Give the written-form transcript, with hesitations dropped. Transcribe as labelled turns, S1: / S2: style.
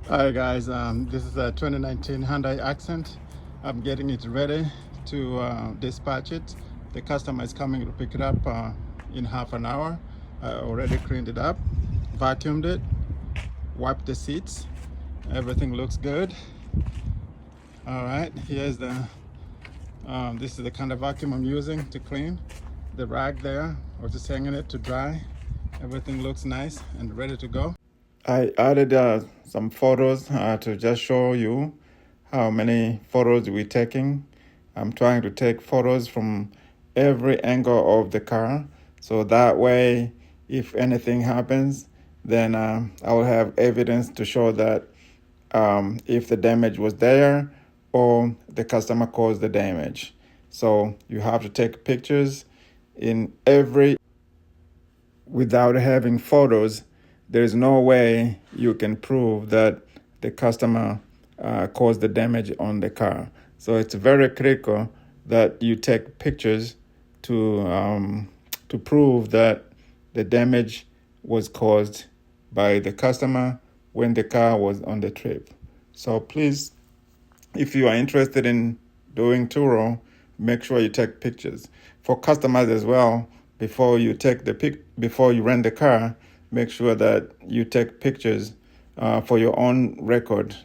S1: Hi guys, this is a 2019 Hyundai Accent. I'm getting it ready to dispatch it. The customer is coming to pick it up in half an hour. I already cleaned it up, vacuumed it, wiped the seats. Everything looks good. All right, here's this is the kind of vacuum I'm using to clean. The rag there, I was just hanging it to dry. Everything looks nice and ready to go. I added some photos to just show you how many photos we're taking. I'm trying to take photos from every angle of the car, so that way if anything happens, then I will have evidence to show that if the damage was there or the customer caused the damage. So you have to take pictures in every. Without having photos, there's no way you can prove that the customer caused the damage on the car. So it's very critical that you take pictures to prove that the damage was caused by the customer when the car was on the trip. So please, if you are interested in doing Turo, make sure you take pictures. For customers as well, before you rent the car, make sure that you take pictures for your own record